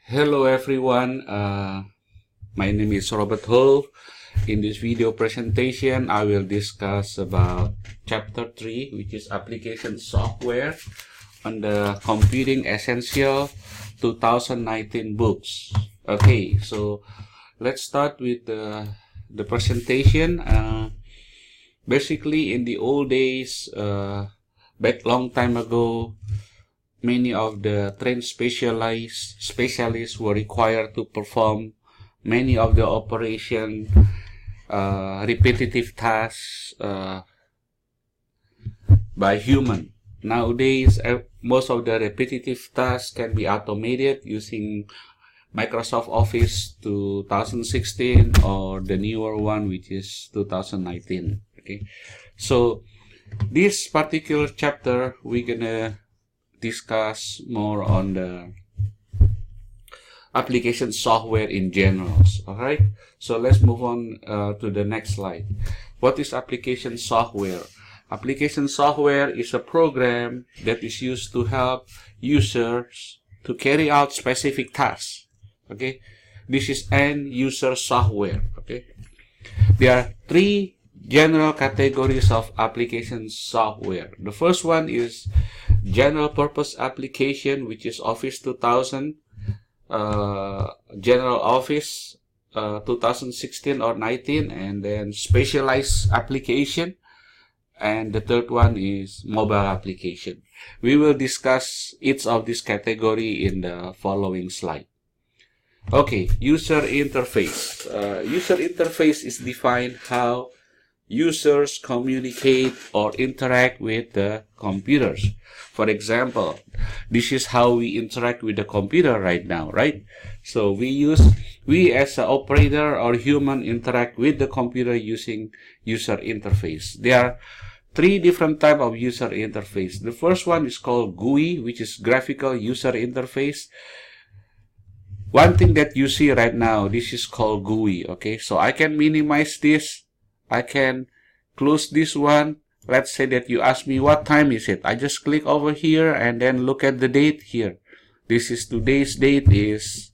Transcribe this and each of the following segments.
Hello everyone, my name is Robert Hull. In this video presentation, I will discuss about chapter 3, which is application software on the Computing Essential 2019 books. Okay, so let's start with the presentation. Basically, in the old days, back long time ago, many of the trained specialists were required to perform many of the operation repetitive tasks by human. Nowadays, most of the repetitive tasks can be automated using Microsoft Office 2016 or the newer one, which is 2019. Okay, so this particular chapter we're gonna discuss more on the application software in general. Alright, so let's move on to the next slide. What is application software? Application software is a program that is used to help users to carry out specific tasks. Okay, this is end user software. Okay, there are three general categories of application software. The first one is general purpose application, which is Office 2000, General Office 2016 or 19, and then specialized application, and the third one is mobile application. We will discuss each of this category in the following slide. Okay, user interface. User interface is defined how users communicate or interact with the computers. For example, this is how we interact with the computer right now, right? So we as an operator or human interact with the computer using user interface. There are three different types of user interface. The first one is called GUI, which is graphical user interface. One thing that you see right now, this is called GUI. Okay, so I can minimize this. I can close this one. Let's say that you ask me what time is it. I just click over here and then look at the date here. This is today's date is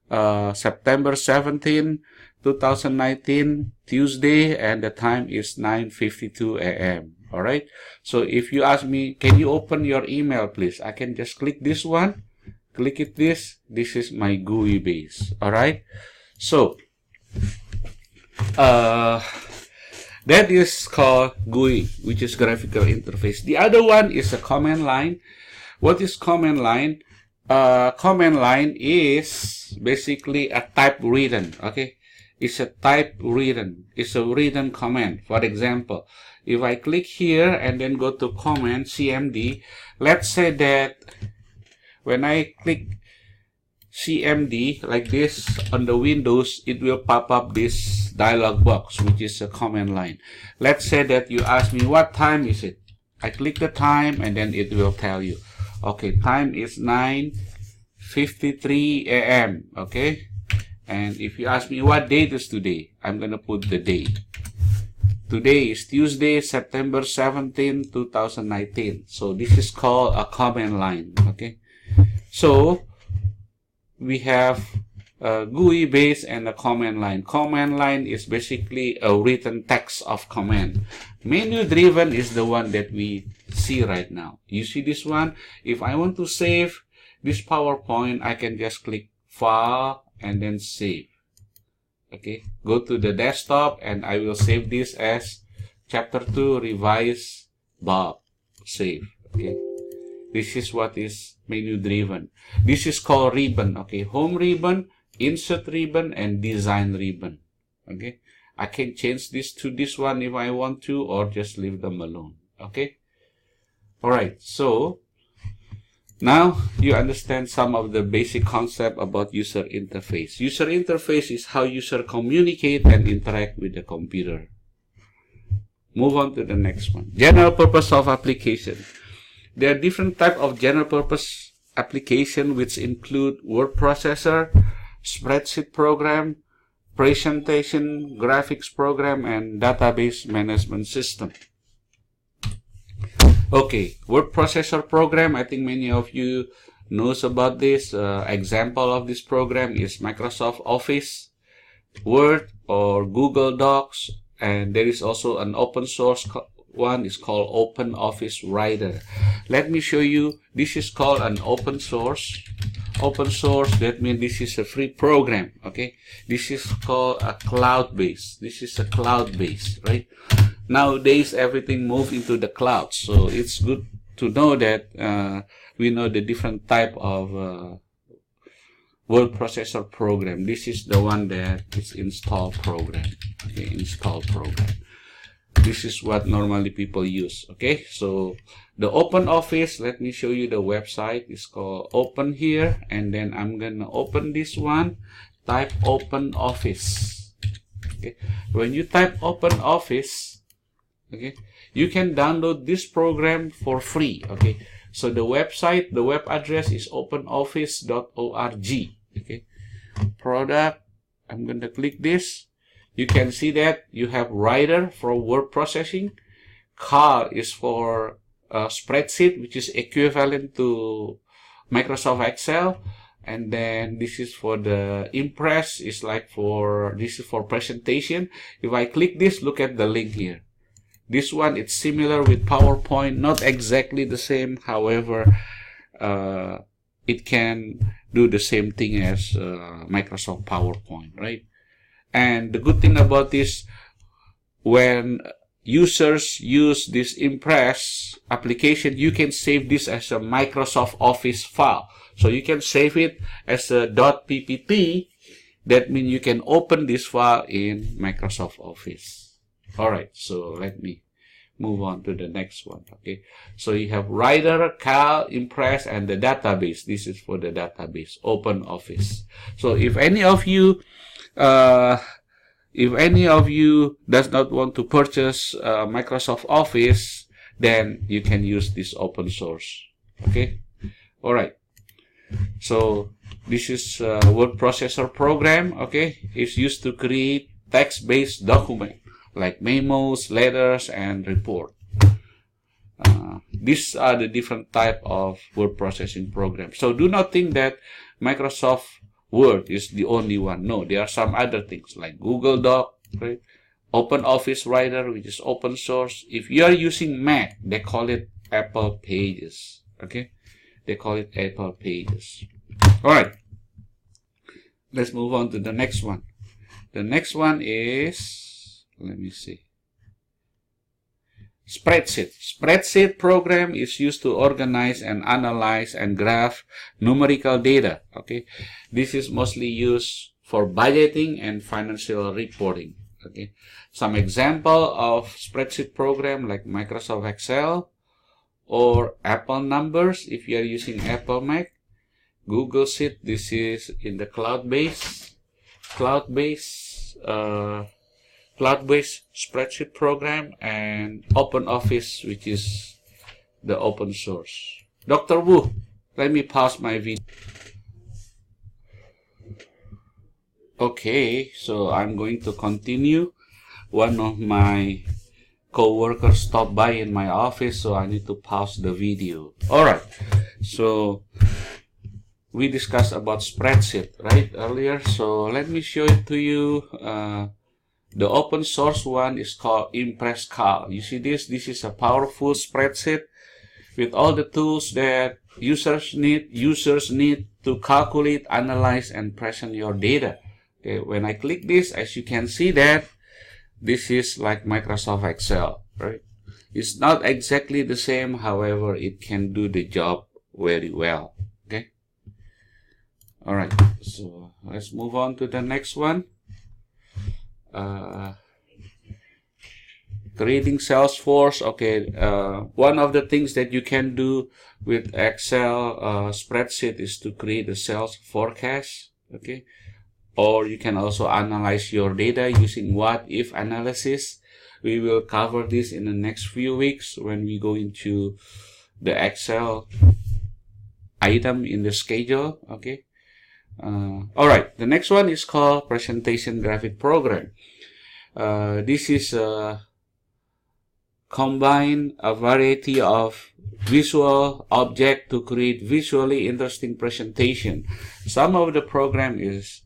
September 17, 2019, Tuesday, and the time is 9:52 a.m. Alright, so if you ask me, can you open your email please? I can just click this one, click it this is my GUI base. Alright, so that is called GUI, which is graphical interface. The other one is a command line. What is command line? Command line is basically a type written. Okay, it's a type written. It's a written command. For example, if I click here and then go to command CMD, let's say that when I click CMD like this on the Windows, it will pop up this dialog box, which is a command line. Let's say that you ask me what time is it. I click the time and then it will tell you, okay, time is 9:53 a.m. okay, and if you ask me what date is today, I'm gonna put the date. Today is Tuesday, September 17, 2019. So this is called a command line. Okay, so we have a GUI base and a command line. Command line is basically a written text of command. Menu driven is the one that we see right now. You see this one? If I want to save this PowerPoint, I can just click File and then Save. Okay, go to the desktop and I will save this as Chapter 2 Revise Bob. Save. Okay. This is what is menu driven. This is called ribbon. Okay, home ribbon, insert ribbon, and design ribbon. Okay, I can change this to this one if I want to, or just leave them alone. Okay, alright, so now you understand some of the basic concept about user interface. User interface is how user communicate and interact with the computer. Move on to the next one. General purpose of application. There are different types of general purpose application, which include word processor, spreadsheet program, presentation, graphics program, and database management system. Okay, word processor program, I think many of you knows about this. Example of this program is Microsoft Office, Word, or Google Docs, and there is also an open source one is called Open Office Writer. Let me show you. This is called an open source. Open source, that means this is a free program. Okay, this is called a cloud-based. This is a cloud-based, right? Nowadays everything moved into the cloud, so it's good to know that we know the different type of word processor program. This is the one that is install program. Okay, install program. This is what normally people use. Okay, so the Open Office, let me show you the website. It's called Open here, and then I'm gonna open this one. Type Open Office. Okay, when you type Open Office, okay, you can download this program for free. Okay, so the website, the web address is openoffice.org. Okay, product, I'm going to click this. You can see that you have Writer for word processing. Cal is for Spreadsheet, which is equivalent to Microsoft Excel. And then this is for the Impress, is like for, this is for presentation. If I click this, look at the link here. This one, it's similar with PowerPoint, not exactly the same. However, it can do the same thing as Microsoft PowerPoint, right? And the good thing about this, when users use this Impress application, you can save this as a Microsoft Office file. So you can save it as a .ppt. That means you can open this file in Microsoft Office. Alright, so let me move on to the next one. Okay, so you have Writer, Cal, Impress, and the database. This is for the database, Open Office. So if any of you does not want to purchase Microsoft Office, then you can use this open source. Okay, all right. So this is a word processor program. Okay, it's used to create text-based document like memos, letters, and report. These are the different type of word processing programs. So do not think that Microsoft Word is the only one. No, there are some other things like Google Doc, right? Open Office Writer, which is open source. If you are using Mac, they call it Apple Pages. Okay, they call it Apple Pages. All right, let's move on to the next one. The next one is, let me see, Spreadsheet. Spreadsheet program is used to organize and analyze and graph numerical data. Okay, this is mostly used for budgeting and financial reporting. Okay, some example of spreadsheet program like Microsoft Excel or Apple Numbers if you are using Apple Mac. Google Sheet, this is in the cloud-based spreadsheet program, and Open Office, which is the open source. Dr. Wu, let me pause my video. Okay, so I'm going to continue. One of my co-workers stopped by in my office, so I need to pause the video. Alright, so we discussed about spreadsheet, right, earlier. So let me show it to you. The open source one is called Impress Cal. You see this? This is a powerful spreadsheet with all the tools that users need to calculate, analyze, and present your data. Okay, when I click this, as you can see that this is like Microsoft Excel, right? It's not exactly the same, however, it can do the job very well. Okay. All right. So let's move on to the next one. Creating Salesforce. Okay, one of the things that you can do with Excel spreadsheet is to create a sales forecast. Okay, or you can also analyze your data using what-if analysis. We will cover this in the next few weeks when we go into the Excel item in the schedule. Okay. All right, the next one is called Presentation Graphic Program. This is a combine a variety of visual objects to create visually interesting presentation. Some of the program is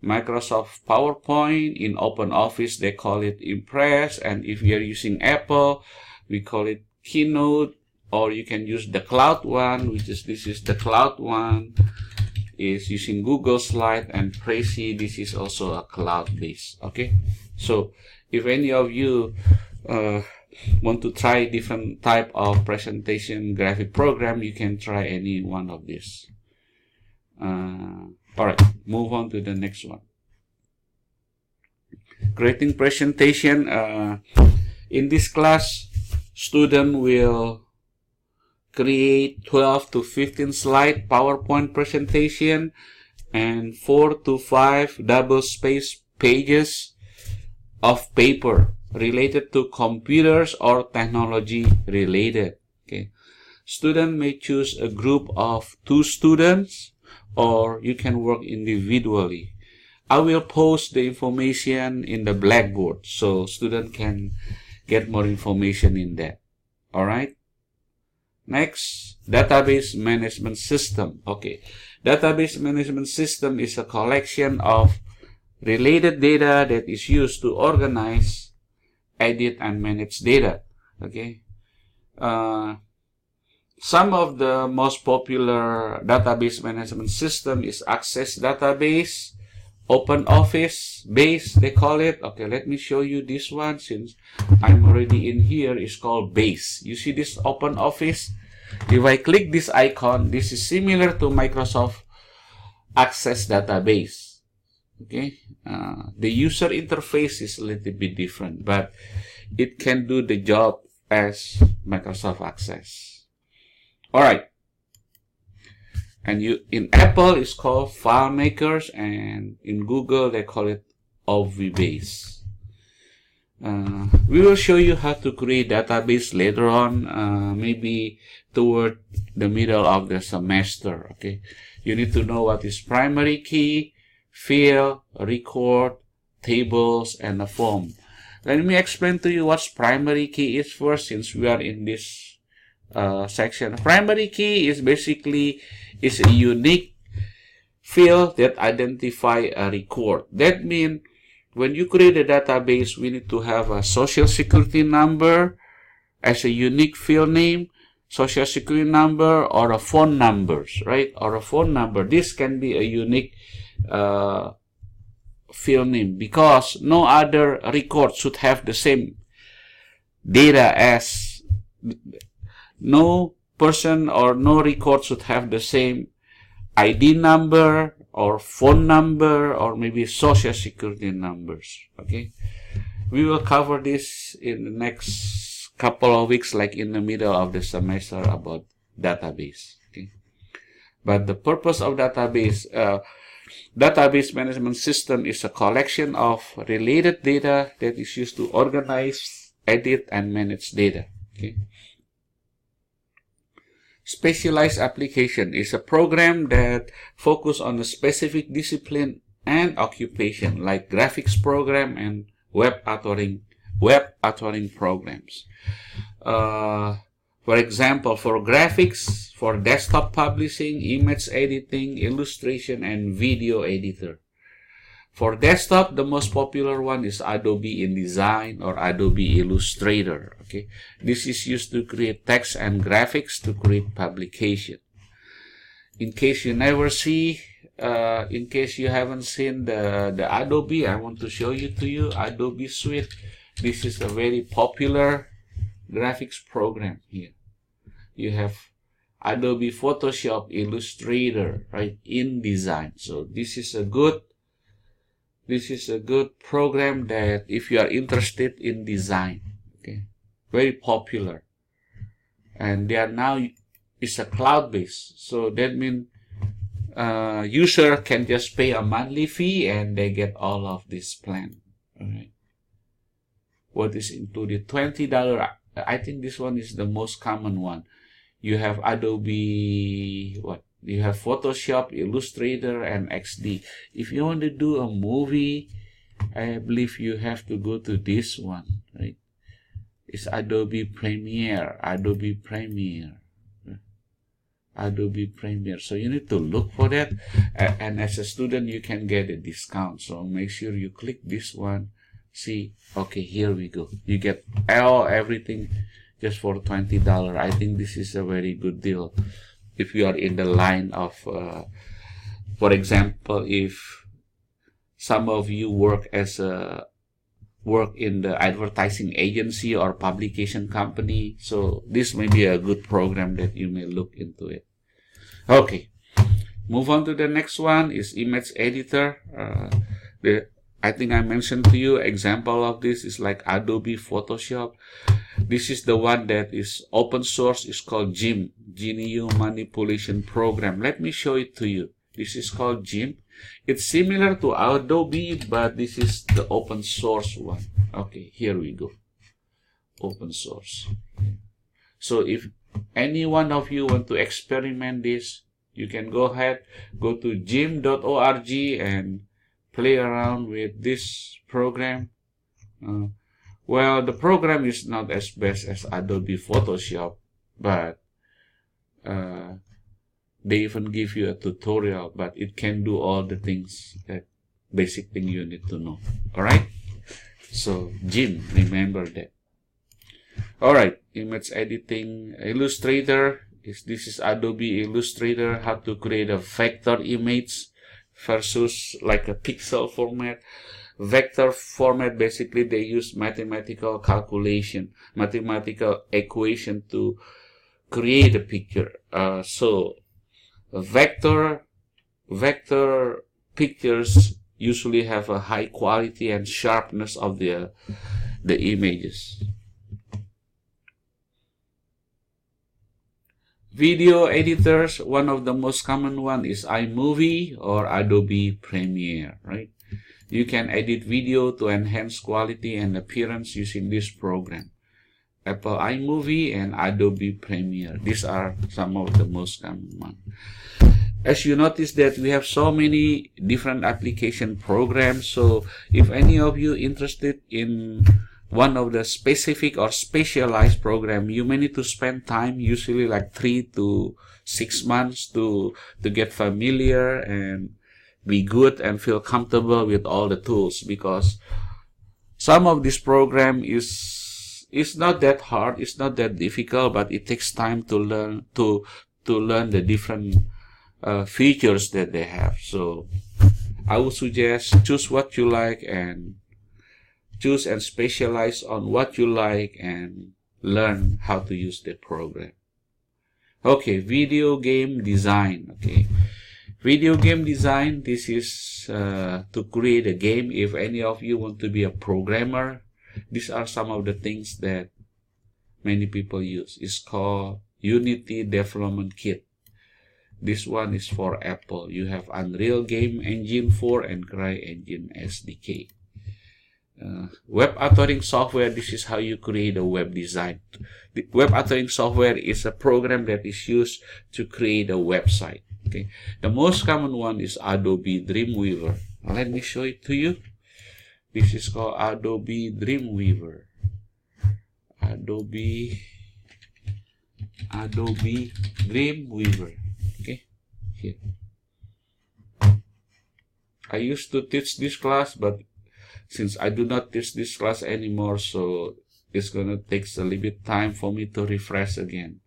Microsoft PowerPoint. In OpenOffice, they call it Impress. And if you're using Apple, we call it Keynote. Or you can use the cloud one, which is, this is the cloud one, is using Google Slide, and Prezi, this is also a cloud-based. Okay, so if any of you want to try different type of presentation graphic program, you can try any one of these. All right, move on to the next one. Creating presentation. In this class, student will create 12 to 15 slide PowerPoint presentation and 4 to 5 double-spaced pages of paper related to computers or technology related. Okay, student may choose a group of 2 students, or you can work individually. I will post the information in the Blackboard so student can get more information in that. All right. Next, database management system. Okay, database management system is a collection of related data that is used to organize, edit, and manage data. Okay, some of the most popular database management system is Access Database, OpenOffice Base, they call it. Okay, let me show you this one since I'm already in here. It's called Base. You see this OpenOffice? If I click this icon, this is similar to Microsoft Access Database. Okay, the user interface is a little bit different, but it can do the job as Microsoft Access. All right. And in Apple, it's called FileMakers, and in Google, they call it OVBase. We will show you how to create database later on, maybe toward the middle of the semester. Okay, you need to know what is primary key, field, record, tables, and a form. Let me explain to you what primary key is first, since we are in this section. Primary key is basically a unique field that identify a record. That means when you create a database, we need to have a social security number as a unique field name, social security number, or a phone numbers, right? Or a phone number. This can be a unique field name because no other record should have the same data as no person or no record should have the same ID number or phone number or maybe social security numbers. Okay, we will cover this in the next couple of weeks, like in the middle of the semester, about database. Okay, but the purpose of database management system is a collection of related data that is used to organize, edit, and manage data. Okay. Specialized application is a program that focuses on a specific discipline and occupation, like graphics program and web authoring programs. For example, for graphics, for desktop publishing, image editing, illustration, and video editor. For desktop, the most popular one is Adobe InDesign or Adobe Illustrator. Okay, this is used to create text and graphics to create publication. In case you never see, in case you haven't seen the Adobe, I want to show you Adobe Suite. This is a very popular graphics program here. You have Adobe Photoshop, Illustrator, right? InDesign. So this is a good program that if you are interested in design, okay, very popular. And they are now, it's a cloud-based. So that means user can just pay a monthly fee and they get all of this plan. All right. What is included? $20. I think this one is the most common one. You have Adobe, you have Photoshop, Illustrator, and XD. If you want to do a movie, I believe you have to go to this one, right? It's Adobe Premiere. Adobe Premiere. Adobe Premiere. So you need to look for that. And as a student, you can get a discount. So make sure you click this one. See, okay, here we go. You get everything just for $20. I think this is a very good deal. If you are in the line of, for example, if some of you work in the advertising agency or publication company, so this may be a good program that you may look into it. Okay, move on to the next one is image editor. I think I mentioned to you example of this is like Adobe Photoshop. This is the one that is open source. It's called GIMP, GNU Manipulation Program. Let me show it to you. This is called GIMP. It's similar to Adobe, but this is the open source one. Okay, here we go. Open source. So if any one of you want to experiment this, you can go ahead, go to gimp.org and play around with this program. Well, the program is not as best as Adobe Photoshop, but they even give you a tutorial, but it can do all the things, that basic thing you need to know. Alright? So, GIMP, remember that. Alright, image editing, Illustrator. This is Adobe Illustrator, how to create a vector image versus like a pixel format. Vector format, basically they use mathematical calculation, mathematical equation to create a picture. So vector pictures usually have a high quality and sharpness of the images. Video editors, one of the most common one is iMovie or Adobe Premiere, right? You can edit video to enhance quality and appearance using this program. Apple iMovie and Adobe Premiere. These are some of the most common ones. As you notice that we have so many different application programs. So if any of you interested in one of the specific or specialized program, you may need to spend time, usually like 3 to 6 months to get familiar and be good and feel comfortable with all the tools, because some of this program is not that hard, it's not that difficult, but it takes time to learn the different features that they have. So I would suggest choose what you like and choose and specialize on what you like and learn how to use the program. Okay, video game design. Okay, video game design, this is to create a game. If any of you want to be a programmer, these are some of the things that many people use. It's called Unity Development Kit. This one is for Apple. You have Unreal Game Engine 4 and CryEngine SDK. Web authoring software, this is how you create a web design. The web authoring software is a program that is used to create a website. Okay, the most common one is Adobe Dreamweaver. Let me show it to you. This is called Adobe Dreamweaver. Adobe Dreamweaver. Okay, here. I used to teach this class, but since I do not teach this class anymore, so it's gonna take a little bit time for me to refresh again.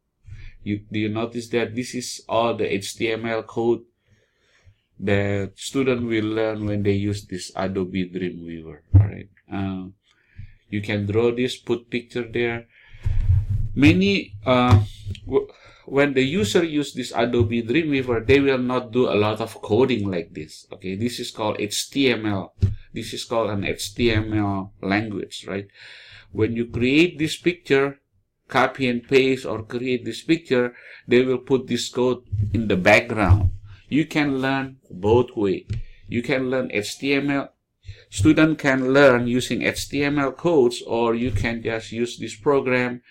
Do you notice that this is all the HTML code that student will learn when they use this Adobe Dreamweaver? All right. You can draw this, put picture there. Many when the user use this Adobe Dreamweaver, they will not do a lot of coding like this. Okay, this is called HTML. This is called an HTML language, right? When you create this picture, copy and paste or create this picture, they will put this code in the background. You can learn both ways. You can learn HTML. Student can learn using HTML codes, or you can just use this program.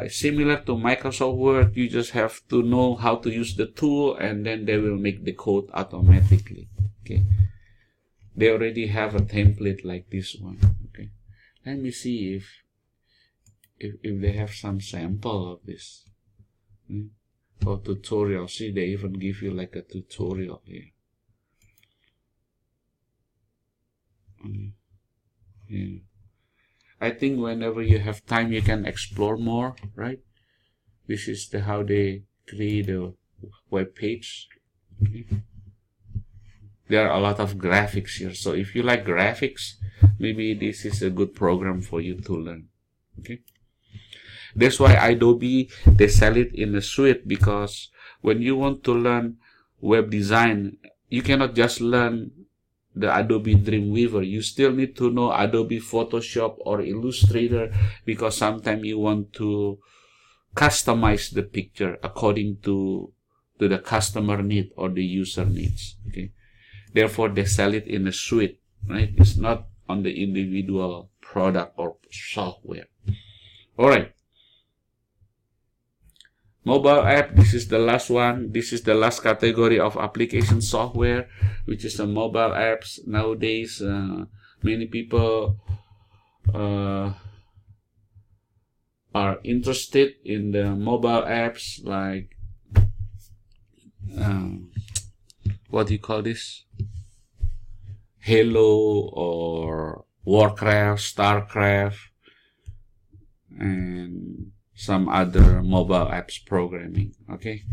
Similar to Microsoft Word, you just have to know how to use the tool, and then they will make the code automatically. Okay, they already have a template like this one. Okay, let me see if they have some sample of this or tutorial. See, they even give you like a tutorial here. Yeah. I think whenever you have time, you can explore more, right? This is how they create a web page. Okay. There are a lot of graphics here, so if you like graphics, maybe this is a good program for you to learn. Okay. That's why Adobe, they sell it in a suite, because when you want to learn web design, you cannot just learn the Adobe Dreamweaver. You still need to know Adobe Photoshop or Illustrator, because sometimes you want to customize the picture according to the customer need or the user needs. Okay. Therefore, they sell it in a suite, right? It's not on the individual product or software. All right. Mobile app, this is the last one. This is the last category of application software, which is the mobile apps. Nowadays, many people are interested in the mobile apps, like what do you call this? Halo or Warcraft, Starcraft, and some other mobile apps programming. Okay.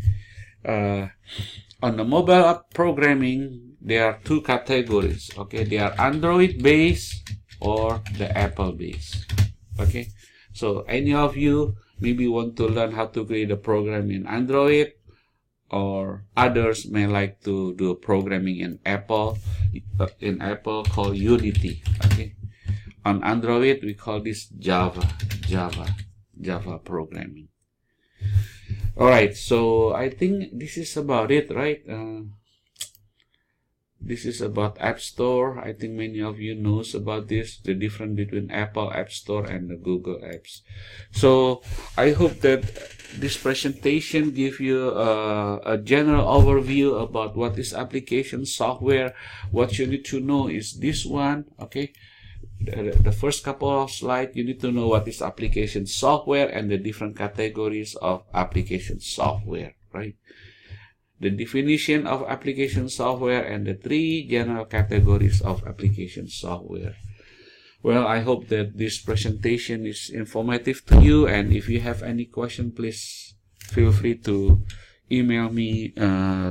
On the mobile app programming, there are two categories. Okay, they are Android based or the Apple based. Okay, so any of you maybe want to learn how to create a program in Android, or others may like to do programming in Apple called Unity. Okay, on Android we call this Java programming. All right, so I think this is about it, right? This is about App Store. I think many of you knows about this, the difference between Apple App Store and the Google Apps. So I hope that this presentation gives you a general overview about what is application software. What you need to know is this one, okay? The first couple of slides, you need to know what is application software and the different categories of application software, right? The definition of application software and the 3 general categories of application software. Well, I hope that this presentation is informative to you, and if you have any question, please feel free to email me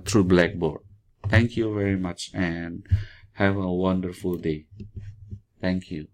through Blackboard. Thank you very much and have a wonderful day. Thank you.